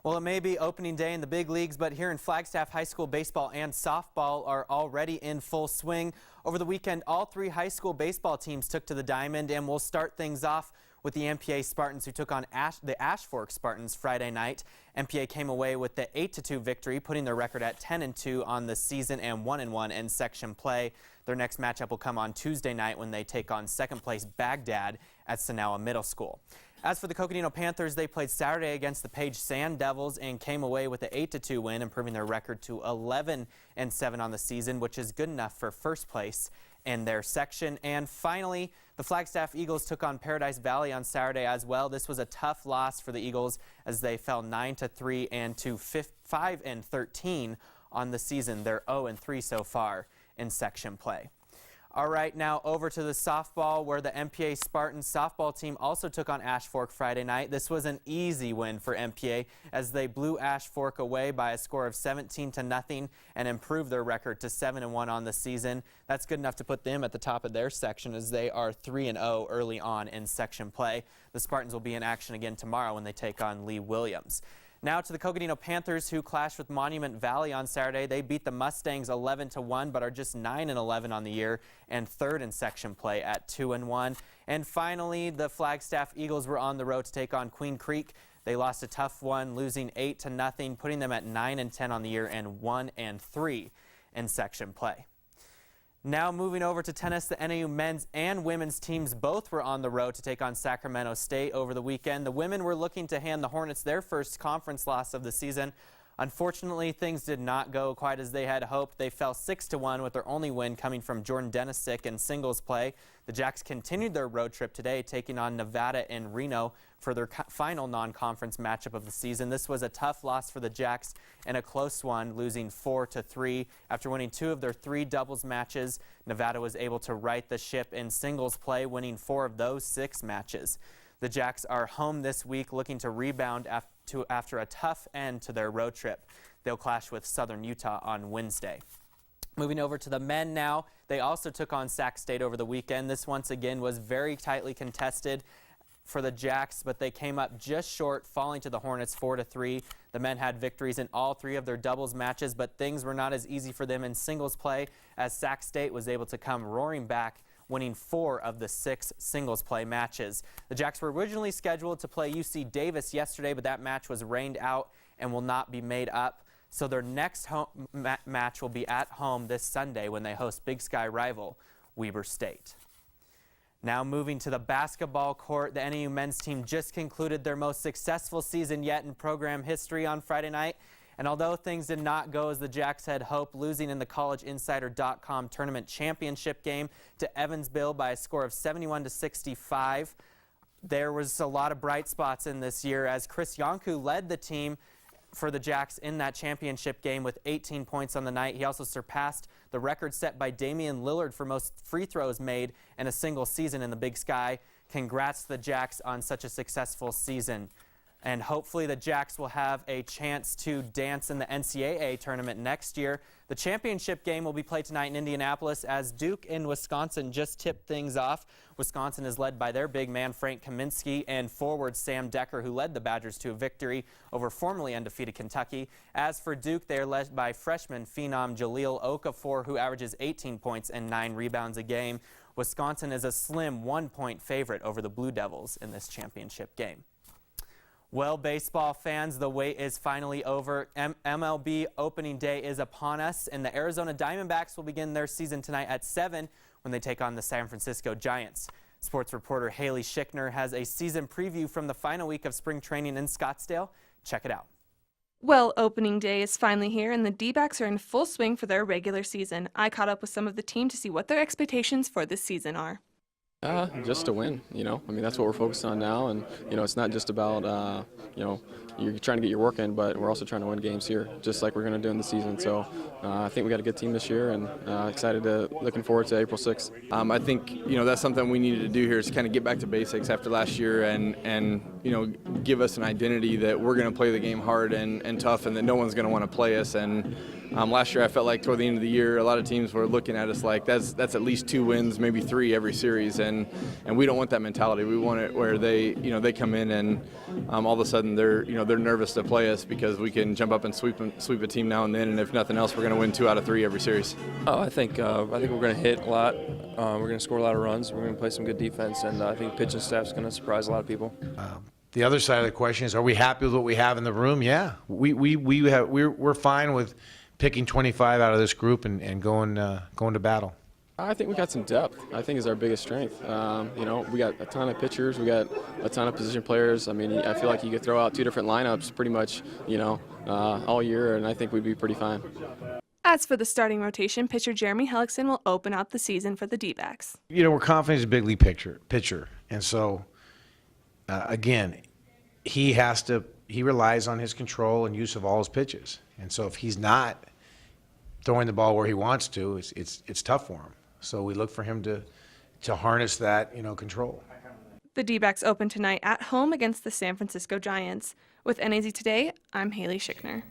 Well, it may be opening day in the big leagues, but here in Flagstaff, high school baseball and softball are already in full swing. Over the weekend, all three high school baseball teams took to the diamond, and we'll start things off with the NPA Spartans, who took on the Ash Fork Spartans Friday night. NPA came away with the 8-2 victory, putting their record at 10-2 on the season and 1-1 in section play. Their next matchup will come on Tuesday night when they take on second place Baghdad at Sonowa Middle School. As for the Coconino Panthers, they played Saturday against the Page Sand Devils and came away with an 8-2 win, improving their record to 11-7 on the season, which is good enough for first place in their section. And finally, the Flagstaff Eagles took on Paradise Valley on Saturday as well. This was a tough loss for the Eagles as they fell 9-3 and to 5-13 on the season. They're 0-3 so far in section play. All right, now over to the softball, where the NPA Spartans softball team also took on Ash Fork Friday night. This was an easy win for NPA as they blew Ash Fork away by a score of 17-0 and improved their record to 7-1 on the season. That's good enough to put them at the top of their section as they are 3-0 early on in section play. The Spartans will be in action again tomorrow when they take on Lee Williams. Now to the Coconino Panthers, who clashed with Monument Valley on Saturday. They beat the Mustangs 11-1, but are just 9-11 on the year and third in section play at 2-1. And finally, the Flagstaff Eagles were on the road to take on Queen Creek. They lost a tough one, losing 8-0, putting them at 9-10 on the year and 1-3 in section play. Now moving over to tennis, the NAU men's and women's teams both were on the road to take on Sacramento State over the weekend. The women were looking to hand the Hornets their first conference loss of the season. Unfortunately, things did not go quite as they had hoped. They fell 6-1 with their only win coming from Jordan Denisick in singles play. The Jacks continued their road trip today, taking on Nevada and Reno for their final non-conference matchup of the season. This was a tough loss for the Jacks and a close one, losing 4-3. After winning 2 of their 3 doubles matches, Nevada was able to right the ship in singles play, winning 4 of those 6 matches. The Jacks are home this week looking to rebound after a tough end to their road trip. They'll clash with Southern Utah on Wednesday. Moving over to the men now, they also took on Sac State over the weekend. This once again was very tightly contested for the Jacks, but they came up just short, falling to the Hornets 4-3. The men had victories in all 3 of their doubles matches, but things were not as easy for them in singles play as Sac State was able to come roaring back, winning 4 of the 6 singles play matches. The Jacks were originally scheduled to play UC Davis yesterday, but that match was rained out and will not be made up. So their next match will be at home this Sunday when they host Big Sky rival Weber State. Now moving to the basketball court, the NAU men's team just concluded their most successful season yet in program history on Friday night. And although things did not go as the Jacks had hoped, losing in the collegeinsider.com tournament championship game to Evansville by a score of 71-65, there was a lot of bright spots in this year as Kris Yanku led the team for the Jacks in that championship game with 18 points on the night. He also surpassed the record set by Damien Lillard for most free throws made in a single season in the Big Sky. Congrats to the Jacks on such a successful season. And hopefully the Jacks will have a chance to dance in the NCAA tournament next year. The championship game will be played tonight in Indianapolis as Duke and Wisconsin just tipped things off. Wisconsin is led by their big man Frank Kaminsky and forward Sam Decker, who led the Badgers to a victory over formerly undefeated Kentucky. As for Duke, they are led by freshman phenom Jaleel Okafor, who averages 18 points and 9 rebounds a game. Wisconsin is a slim 1-point favorite over the Blue Devils in this championship game. Well, baseball fans, the wait is finally over. MLB opening day is upon us, and the Arizona Diamondbacks will begin their season tonight at 7 when they take on the San Francisco Giants. Sports reporter Haley Schickner has a season preview from the final week of spring training in Scottsdale. Check it out. Well, opening day is finally here, and the D-backs are in full swing for their regular season. I caught up with some of the team to see what their expectations for this season are. Just to win, I mean, that's what we're focused on now, and, it's not just about, you're trying to get your work in, but we're also trying to win games here, just like we're going to do in the season. So I think we got a good team this year, and looking forward to April 6th. I think, that's something we needed to do here is kind of get back to basics after last year and give us an identity that we're going to play the game hard and tough and that no one's going to want to play us. And Last year I felt like toward the end of the year a lot of teams were looking at us like that's at least 2 wins, maybe 3 every series, and we don't want that mentality. We want it where they come in and all of a sudden they're nervous to play us because we can jump up and sweep a team now and then, and if nothing else we're going to win 2 out of 3 every series. I think we're going to hit a lot. We're going to score a lot of runs. We're going to play some good defense, and I think pitching staff's going to surprise a lot of people. The other side of the question is, are we happy with what we have in the room? Yeah, we're fine with picking 25 out of this group and going to battle. I think we got some depth. I think is our biggest strength. We got a ton of pitchers. We got a ton of position players. I mean, I feel like you could throw out 2 different lineups pretty much, all year, and I think we'd be pretty fine. As for the starting rotation, pitcher Jeremy Hellickson will open up the season for the D-backs. We're confident he's a big league pitcher, and so again, he relies on his control and use of all his pitches, and so if he's not throwing the ball where he wants to, it's tough for him. So we look for him to harness that control. The D-backs open tonight at home against the San Francisco Giants. With NAZ Today, I'm Haley Schickner.